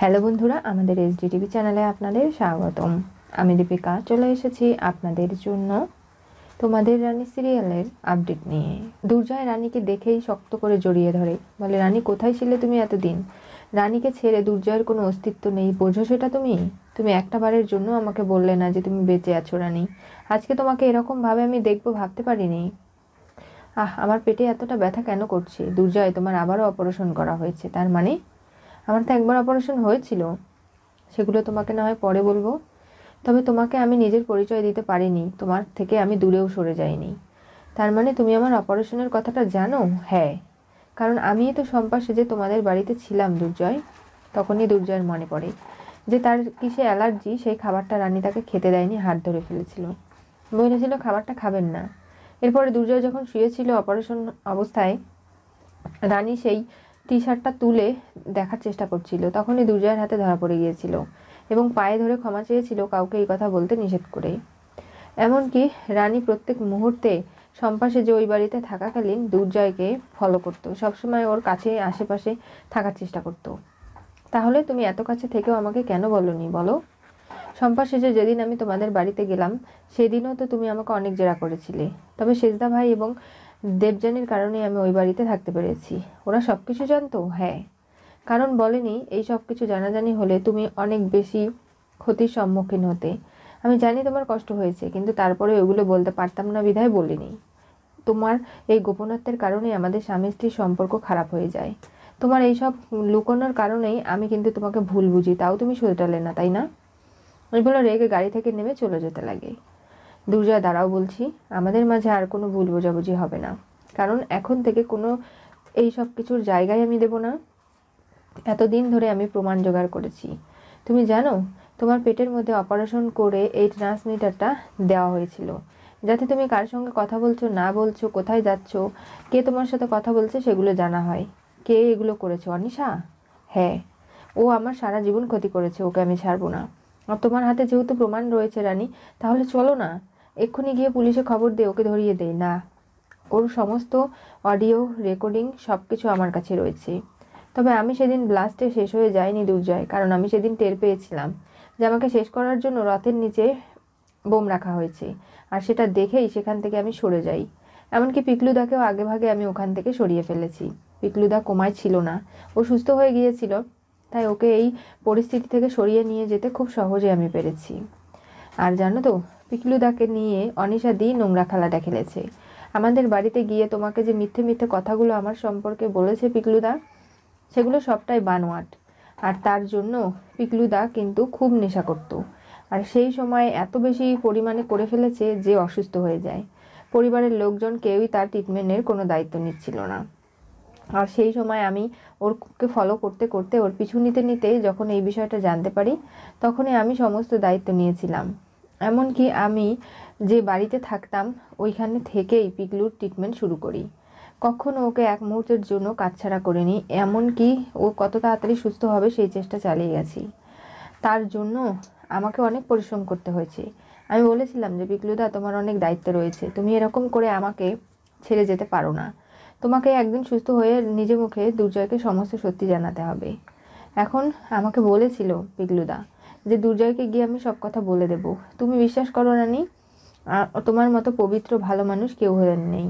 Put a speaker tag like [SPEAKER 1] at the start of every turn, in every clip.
[SPEAKER 1] Hello বন্ধুরা, আমাদের SDTV চ্যানেলে আপনাদের স্বাগতম। আমি দীপিকা চলে এসেছি আপনাদের জন্য তোমাদের রানী সিরিয়ালের আপডেট নিয়ে। দুর্জয় রানীকে দেখেই শক্ত করে জড়িয়ে ধরে, বলে, রানী কোথায় ছিলে তুমি এতদিন? রানীকে ছেড়ে দুর্জয়ের কোনো অস্তিত্ব নেই, বোঝো সেটা? তুমি একটা বারের জন্য আমাকে বললে না যে তুমি বেঁচে আছো রানী। আজকে তোমাকে এরকম ভাবে আমি দেখবো ভাবতে পারিনি। আমার পেটে এতটা ব্যথা কেন করছে? দুর্জয়, তোমার আবারও অপারেশন করা হয়েছে, তার মানে? আমার তো একবার অপারেশন হয়েছিল, সেগুলো তোমাকে না হয় পরে বলবো। তবে তোমাকে আমি নিজের পরিচয় দিতে পারিনি, তোমার থেকে আমি দূরেও সরে যাইনি। তার মানে তুমি আমার অপারেশনের কথাটা জানো? হ্যাঁ, কারণ আমিই তো শম্পা সেজে তোমাদের বাড়িতে ছিলাম দুর্জয়। তখনই দুর্জয়ের মনে পড়ে যে তার কিসে অ্যালার্জি, সেই খাবারটা রানী তাকে খেতে দেয়নি, হাত ধরে ফেলেছিল, বলেছিল খাবারটা খাবেন না। এরপরে দুর্জয় যখন শুয়েছিল অপারেশন অবস্থায়, রানী সেই টি-শার্টটা তুলে দেখার চেষ্টা করছিল, তখনই দুর্জয়ের হাতে ধরা পড়ে গিয়েছিল এবং পায়ে ধরে ক্ষমা চেয়েছিল, কাউকে এই কথা বলতে নিষেধ করে। এমনকি রানী প্রত্যেক মুহূর্তে শম্পা সেজে ওই বাড়িতে থাকাকালীন দুর্জয়কে ফলো করত, সবসময় ওর কাছে আশেপাশে থাকার চেষ্টা করত। তাহলে তুমি এত কাছে থেকেও আমাকে কেন বলনি বলো? শম্পা সেজে যেদিন আমি তোমাদের বাড়িতে গেলাম সেদিনও তো তুমি আমাকে অনেক জেরা করেছিলে। তবে সেজদা ভাই এবং দেবযানীর কারণে আমি ওই বাড়িতে থাকতে পেরেছি। ওরা সব কিছু জানতো? হ্যাঁ, কারণ বলেনি এই সব কিছু জানাজানি হলে তুমি অনেক বেশি ক্ষতির সম্মুখীন হতে। আমি জানি তোমার কষ্ট হয়েছে, কিন্তু তারপরে ওগুলো বলতে পারতাম না বিধায় বলিনি। তোমার এই গোপনত্বের কারণেই আমাদের স্বামী স্ত্রীর সম্পর্ক খারাপ হয়ে যায়। তোমার এই সব লুকোনোর কারণেই আমি কিন্তু তোমাকে ভুল বুঝি, তাও তুমি শোধরালে না, তাই না? ওই বলে রেগে গাড়ি থেকে নেমে চলে যেতে লাগে। দুর্জয়, দাঁড়াও বলছি, আমাদের মাঝে আর কোনো ভুল বোঝাবুঝি হবে না, কারণ এখন থেকে কোনো এই সব কিছুর জায়গায় আমি দেব না। এতদিন ধরে আমি প্রমাণ জোগাড় করেছি। তুমি জানো, তোমার পেটের মধ্যে অপারেশন করে এই ট্রান্সমিটারটা দেওয়া হয়েছিল, যাতে তুমি কার সঙ্গে কথা বলছো না বলছো, কোথায় যাচ্ছ, কে তোমার সাথে কথা বলছে সেগুলো জানা হয়। কে এগুলো করেছে? অনিশা? হ্যাঁ, ও আমার সারা জীবন ক্ষতি করেছে, ওকে আমি ছাড়বো না। আর তোমার হাতে যেহেতু প্রমাণ রয়েছে রানী, তাহলে চলো না এক্ষুনি গিয়ে পুলিশে খবর দে, ওকে ধরিয়ে দে। না, ওর সমস্ত অডিও রেকর্ডিং সব কিছু আমার কাছে রয়েছে। তবে আমি সেদিন ব্লাস্টে শেষ হয়ে যাইনি দুর্জয়, কারণ আমি সেদিন টের পেয়েছিলাম যে আমাকে শেষ করার জন্য রথের নিচে বোম রাখা হয়েছে, আর সেটা দেখেই সেখান থেকে আমি সরে যাই। এমনকি পিকলুদাকেও আগে ভাগে আমি ওখান থেকে সরিয়ে ফেলেছি। পিকলুদা কোমায় ছিল না, ও সুস্থ হয়ে গিয়েছিল, তাই ওকে এই পরিস্থিতি থেকে সরিয়ে নিয়ে যেতে খুব সহজে আমি পেরেছি। আর জানো তো, পিকলুদাকে নিয়ে অনিশা দি নোংরা খেলাটা খেলেছে। আমাদের বাড়িতে গিয়ে তোমাকে যে মিথ্যে মিথ্যে কথাগুলো আমার সম্পর্কে বলেছে পিকলুদা, সেগুলো সবটাই বানোয়াট। আর তার জন্য পিকলুদা কিন্তু খুব নেশা করত, আর সেই সময় এত বেশি পরিমাণে করে ফেলেছে যে অসুস্থ হয়ে যায়। পরিবারের লোকজন কেউই তার ট্রিটমেন্টের কোনো দায়িত্ব নিচ্ছিল না। আর সেই সময় আমি ওরকে ফলো করতে করতে, ওর পিছু নিতে নিতে যখন এই বিষয়টা জানতে পারি, তখনই আমি সমস্ত দায়িত্ব নিয়েছিলাম। এমনকি আমি যে বাড়িতে থাকতাম ওইখানে থেকেই পিকলুর ট্রিটমেন্ট শুরু করি। কখনো ওকে এক মুহূর্তের জন্য কাছছাড়া করিনি, এমনকি ও কত তাড়াতাড়ি সুস্থ হবে সেই চেষ্টা চালিয়ে গেছি। তার জন্য আমাকে অনেক পরিশ্রম করতে হয়েছে। আমি বলেছিলাম যে পিকলুদা, তোমার অনেক দায়িত্ব রয়েছে, তুমি এরকম করে আমাকে ছেড়ে যেতে পারো না। তোমাকে একদিন সুস্থ হয়ে নিজে মুখে দুর্জয়কে সমস্ত সত্যি জানাতে হবে। এখন আমাকে বলেছিল পিকলুদা যে দুর্জয়কে গিয়ে আমি সব কথা বলে দেব। তুমি বিশ্বাস করো রানী, তোমার মতো পবিত্র ভালো মানুষ কেউ হয়ে নেই।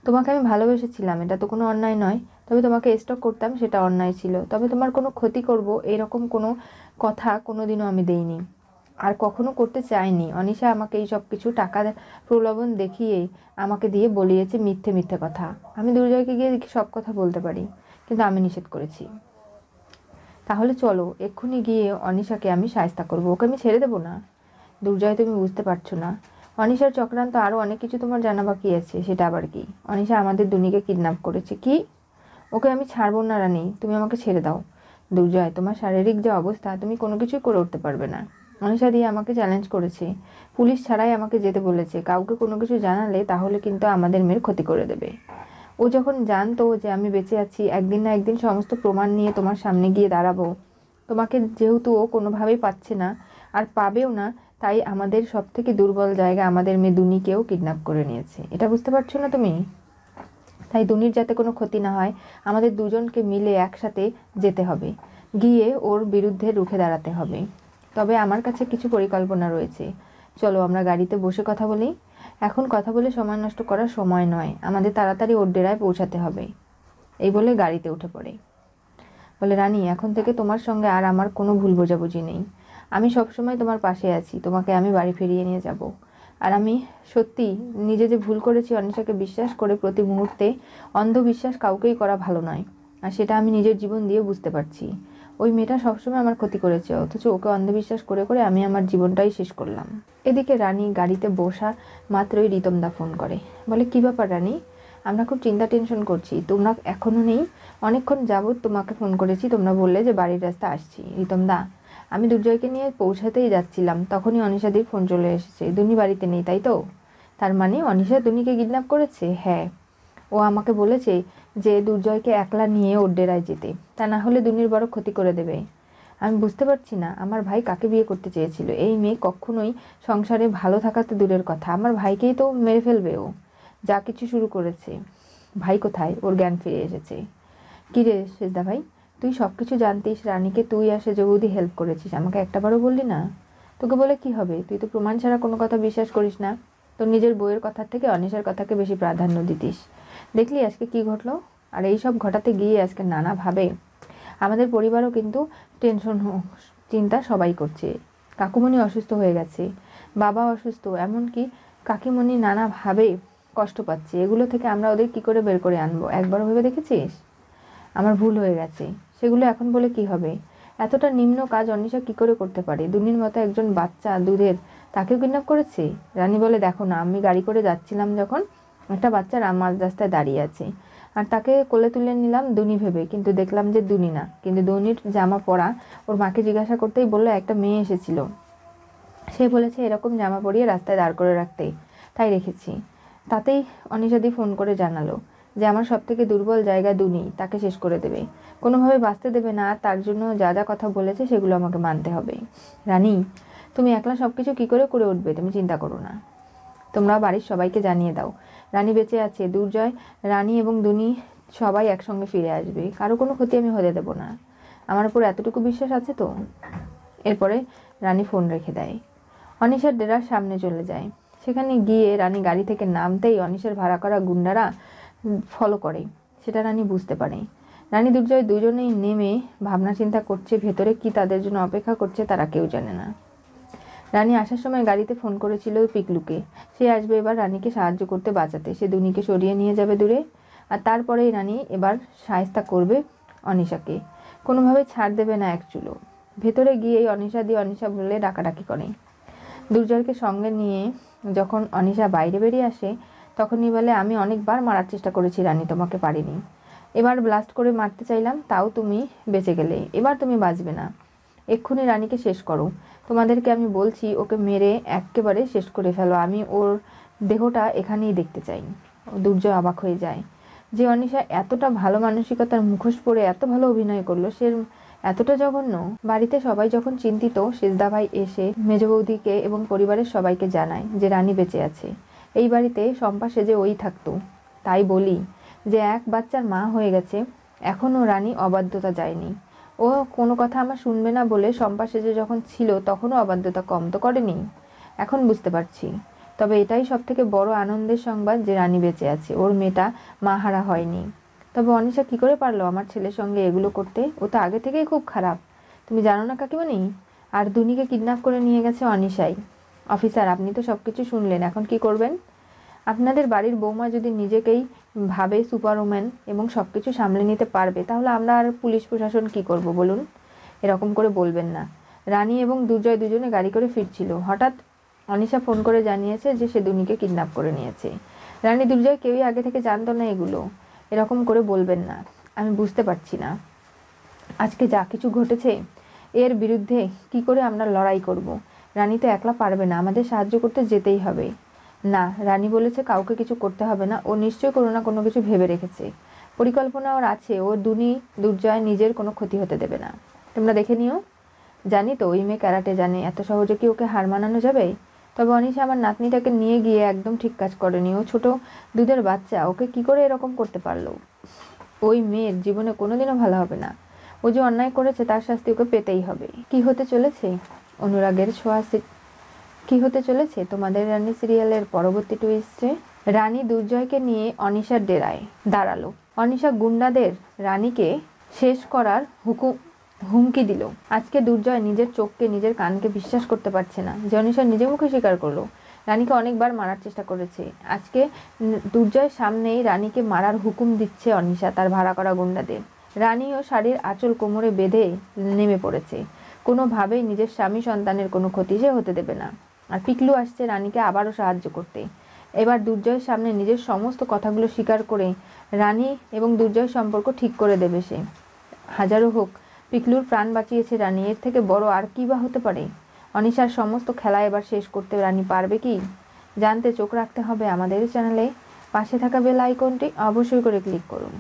[SPEAKER 1] তোমাকে আমি ভালোবেসেছিলাম, এটা তো কোনো অন্যায় নয়। তবে তোমাকে স্টক করতাম, সেটা অন্যায় ছিল। তবে তোমার কোনো ক্ষতি করব এরকম কোনো কথা কোনোদিনও আমি দেইনি, আর কখনো করতে চাইনি। অনিশা আমাকে এই সব কিছু টাকা প্রলোভন দেখিয়ে আমাকে দিয়ে বলিয়েছে মিথ্যে মিথ্যে কথা। আমি দুর্জয়কে গিয়ে সব কথা বলতে পারি, কিন্তু আমি নিষেধ করেছি। তাহলে চলো এক্ষুনি গিয়ে অনিশাকে আমি শায়েস্তা করবো, ওকে আমি ছেড়ে দেবো না। দুর্জয়, তুমি বুঝতে পারছো না, অনিশার চক্রান্ত আরও অনেক কিছু তোমার জানা বাকি আছে। সেটা আবার কি? অনিশা আমাদের দুনিকে কিডন্যাপ করেছে। কি? ওকে আমি ছাড়বো না রানী, তুমি আমাকে ছেড়ে দাও। দুর্জয়, তোমার শারীরিক যে অবস্থা, তুমি কোনো কিছুই করে উঠতে পারবে না। অনিশা দিয়ে আমাকে চ্যালেঞ্জ করেছে, পুলিশ ছাড়াই আমাকে যেতে বলেছে। কাউকে কোনো কিছু জানালে তাহলে কিন্তু আমাদের মেয়ের ক্ষতি করে দেবে। ও যখন জানতো যে আমি বেঁচে আছি, একদিন না একদিন সমস্ত প্রমাণ নিয়ে তোমার সামনে গিয়ে দাঁড়াবো। তোমাকে যেহেতু ও কোনোভাবেই পাচ্ছে না, আর পাবেও না, তাই আমাদের সব থেকে দুর্বল জায়গা আমাদের মেয়ে দুনিকেও কিডন্যাপ করে নিয়েছে। এটা বুঝতে পারছো না তুমি? তাই দুনির যাতে কোনো ক্ষতি না হয়, আমাদের দুজনকে মিলে একসাথে যেতে হবে। গিয়ে ওর বিরুদ্ধে রুখে দাঁড়াতে হবে। তবে আমার কাছে কিছু পরিকল্পনা রয়েছে। চলো আমরা গাড়িতে বসে কথা বলি। এখন কথা বলে সময় নষ্ট করার সময় নয়, আমাদের তাড়াতাড়ি ওর ডেরায় পৌঁছাতে হবে। এই বলে গাড়িতে উঠে পড়ে। বলে, রানী, এখন থেকে তোমার সঙ্গে আর আমার কোনো ভুল বোঝাবুঝি নেই। আমি সবসময় তোমার পাশে আছি, তোমাকে আমি বাড়ি ফিরিয়ে নিয়ে যাব। আর আমি সত্যি নিজে যে ভুল করেছি অনিশাকে বিশ্বাস করে প্রতি মুহূর্তে, অন্ধবিশ্বাস কাউকেই করা ভালো নয়। আর সেটা আমি নিজের জীবন দিয়ে বুঝতে পারছি। ওই মেয়েটা সবসময় আমার ক্ষতি করেছে, অথচ ওকে অন্ধবিশ্বাস করে করে আমি আমার জীবনটাই শেষ করলাম। এদিকে রানী গাড়িতে বসা মাত্রই রিতমদা ফোন করে। বলে, কি ব্যাপার রানী? আমরা খুব চিন্তা টেনশন করছি, তোমরা এখনো নেই। অনেকক্ষণ যাবৎ তোমাকে ফোন করেছি, তোমরা বললে যে বাড়ির রাস্তা আসছি। রিতমদা, আমি দুর্জয়কে নিয়ে পৌঁছাতেই যাচ্ছিলাম, তখনই অনিশাদির ফোন চলে এসেছে। দুনি বাড়িতে নেই, তাই তো? তার মানে অনিশা দুনিকে কিডন্যাপ করেছে? হ্যাঁ, ও আমাকে বলেছে যে দুর্জয়কে একলা নিয়ে ওর ডেরায় যেতে, তা না হলে দুনির বড় ক্ষতি করে দেবে। আমি বুঝতে পারছি না আমার ভাই কাকে বিয়ে করতে চেয়েছিল। এই মেয়ে কখনোই সংসারে ভালো থাকা তো দূরের কথা, আমার ভাইকেই তো মেরে ফেলবে ও। যা কিছু শুরু করেছে। ভাই কোথায়? ওর জ্ঞান ফিরে এসেছে। কি রে সেজদা ভাই, তুই সব কিছু জানতিস, রানীকে তুই আর সেজ বৌদি হেল্প করেছিস, আমাকে একটাবারও বললি না? তোকে বলে কি হবে? তুই তো প্রমাণ ছাড়া কোনো কথা বিশ্বাস করিস না। তোর নিজের বইয়ের কথার থেকে অনিশার কথাকে বেশি প্রাধান্য দিতিস। দেখলি আজকে কি ঘটলো? আর এই সব ঘটাতে গিয়ে আজকে নানাভাবে আমাদের পরিবারও কিন্তু টেনশন, চিন্তা সবাই করছে। কাকুমণি অসুস্থ হয়ে গেছে, বাবা অসুস্থ, এমনকি কাকিমণি নানাভাবে কষ্ট পাচ্ছে। এগুলো থেকে আমরা ওদের কি করে বের করে আনবো? একবারও ভেবে দেখেছিস? আমার ভুল হয়ে গেছে, সেগুলো এখন বলে কি হবে? এতটা নিম্ন কাজ অনিশা কি করে করতে পারে? দুনির মতো একজন বাচ্চা দুধের, তাকেও কিডন্যাপ করেছে। রানী বলে, দেখো না, আমি গাড়ি করে যাচ্ছিলাম যখন, একটা বাচ্চা মাঝ রাস্তায় দাঁড়িয়ে আছে, আর তাকে কোলে তুলে নিলাম দুনি ভেবে, কিন্তু দেখলাম যে দুনি না, কিন্তু দুনির জামা পরা। ওর মাকে জিজ্ঞাসা করতেই বললো একটা মেয়ে এসেছিল, সে বলেছে এরকম জামা পরিয়ে রাস্তায় দাঁড় করে রাখতে, তাই রেখেছি। তাতেই অনিশাদি ফোন করে জানালো যে আমার সব থেকে দুর্বল জায়গা দুনি, তাকে শেষ করে দেবে, কোনোভাবে বাঁচতে দেবে না। তার জন্য যা যা কথা বলেছে সেগুলো আমাকে মানতে হবে। রানী, তুমি একলা সব কিছু কী করে করে উঠবে? তুমি চিন্তা করো না, তোমরা বাড়ির সবাইকে জানিয়ে দাও রানী বেঁচে আছে। দুর্জয়, রানী এবং দুনি সবাই একসঙ্গে ফিরে আসবে, কারো কোনো ক্ষতি আমি হতে দেবো না। আমার উপর এতটুকু বিশ্বাস আছে তো? এরপরে রানী ফোন রেখে দেয়। অনিশার ডেরার সামনে চলে যায়। সেখানে গিয়ে রানী গাড়ি থেকে নামতেই অনিশার ভাড়া করা গুন্ডারা ফলো করে, সেটা রানী বুঝতে পারে। রানী দুর্জয় দুজনেই নেমে ভাবনা চিন্তা করছে, ভেতরে কি তাদের জন্য অপেক্ষা করছে তারা কেউ জানে না। রানী আসার সময় গাড়িতে ফোন করেছিল পিকলুকে, সে আসবে এবার রানীকে সাহায্য করতে, বাঁচাতে। সে দুনিকে সরিয়ে নিয়ে যাবে দূরে, আর তারপরেই রানী এবার শায়েস্তা করবে অনিশাকে, কোনোভাবে ছাড় দেবে না এক চুলো। ভেতরে গিয়েই অনিশা বলে ডাকাডাকি করে। দুর্জয়কে সঙ্গে নিয়ে যখন অনিশা বাইরে বেরিয়ে আসে, তখনই বলে, আমি অনেকবার মারার চেষ্টা করেছি রানী, তোমাকে পারিনি। এবার ব্লাস্ট করে মারতে চাইলাম, তাও তুমি বেঁচে গেলে, এবার তুমি বাঁচবে না। এক্ষুনি রানীকে শেষ করো। তোমাদেরকে আমি বলছি, ওকে মেরে একেবারে শেষ করে ফেলো, আমি ওর দেহটা এখানেই দেখতে চাই। দুর্জয় অবাক হয়ে যায় যে অনিশা এতটা ভালো মানসিকতার মুখোশ পরে এত ভালো অভিনয় করলো, সে এতটা জঘন্য। বাড়িতে সবাই যখন চিন্তিত, সেজদা ভাই এসে মেজ বৌদিকে এবং পরিবারের সবাইকে জানায় যে রানী বেঁচে আছে। এই বাড়িতে শম্পা সেজে ওই থাকতো। তাই বলি যে এক বাচ্চার মা হয়ে গেছে, এখনও রানী অবাধ্যতা যায়নি। ও কোনো কথা আমার শুনবে না বলে শম্পা সেজে যখন ছিল তখনও অবাধ্যতা কম তো করেনি। এখন বুঝতে পারছি। তবে এটাই সব থেকে বড় আনন্দের সংবাদ যে রানী বেঁচে আছে, ওর মেয়েটা মাহারা হয়নি। তবে অনিশা কি করে পারলো আমার ছেলের সঙ্গে এগুলো করতে? ও তো আগে থেকেই খুব খারাপ, তুমি জানো না কাকিমণি? আর দুনিকে কিডন্যাপ করে নিয়ে গেছে অনিশাই। অফিসার, আপনি তো সব কিছু শুনলেন, এখন কি করবেন? আপনাদের বাড়ির বৌমা যদি নিজেকেই ভাবে সুপারওম্যান এবং সব কিছু সামলে নিতে পারবে, তাহলে আমরা আর পুলিশ প্রশাসন কি করব বলুন? এরকম করে বলবেন না। রানী এবং দুর্জয় দুজনে গাড়ি করে ফিরছিল, হঠাৎ অনিশা ফোন করে জানিয়েছে যে সে দুনিকে কিডন্যাপ করে নিয়েছে। রানী দুর্জয় কেউই আগে থেকে জানতো না এগুলো। এরকম করে বলবেন না। আমি বুঝতে পারছি না আজকে যা কিছু ঘটেছে এর বিরুদ্ধে কি করে আমরা লড়াই করব। রানী তো একলা পারবে না, আমাদের সাহায্য করতে যেতেই হবে। না, রানী বলেছে কাউকে কিছু করতে হবে না, ও নিশ্চয়ই কোনো না কোনো কিছু ভেবে রেখেছে, পরিকল্পনা ওর আছে। ও দুর্জয় নিজের কোনো ক্ষতি হতে দেবে না, তোমরা দেখে নিও। জানি তো ওই মেয়ে ক্যারাটে জানে, এত সহজে কি ওকে হার মানানো যাবে? তবে অনিশা আমার নাতনিটাকে নিয়ে গিয়ে একদম ঠিক কাজ করেনি। ও ছোট দুধের বাচ্চা, ওকে কি করে এরকম করতে পারলো? ওই মেয়ের জীবনে কোনোদিনও ভালো হবে না। ও যে অন্যায় করেছে তার শাস্তি ওকে পেতেই হবে। কি হতে চলেছে অনুরাগের ছোঁয়া, কি হতে চলেছে তোমাদের রানী সিরিয়ালের পরবর্তী টুইস্টে? রানী দুর্জয়কে নিয়ে অনিশার ডেরায় দাঁড়ালো। অনিশা গুন্ডাদের রানীকে শেষ করার হুমকি দিল। আজকে দুর্জয় নিজের চোখকে, নিজের কানকে বিশ্বাস করতে পারছে না যে অনিশা নিজে মুখে স্বীকার করলো রানীকে অনেকবার মারার চেষ্টা করেছে। আজকে দুর্জয়ের সামনেই রানীকে মারার হুকুম দিচ্ছে অনিশা তার ভাড়া করা গুন্ডাদের। রানীও শাড়ির আঁচল কোমরে বেঁধে নেমে পড়েছে। কোনোভাবেই নিজের স্বামী সন্তানের কোনো ক্ষতি সে হতে দেবে না। আর পিকলু আসছে রানীকে আবারও সাহায্য করতে। এবার দুর্জয়ের সামনে নিজের সমস্ত কথাগুলো স্বীকার করে রানী এবং দুর্জয়ের সম্পর্ক ঠিক করে দেবে সে। হাজারো হোক, পিকলুর প্রাণ বাঁচিয়েছে রানী, এর থেকে বড় আর কি বা হতে পারে? অনিশার সমস্ত খেলা এবার শেষ করতে রানী পারবে কি? জানতে চোখ রাখতে হবে আমাদের চ্যানেলে। পাশে থাকা বেল আইকনটি অবশ্যই করে ক্লিক করুন।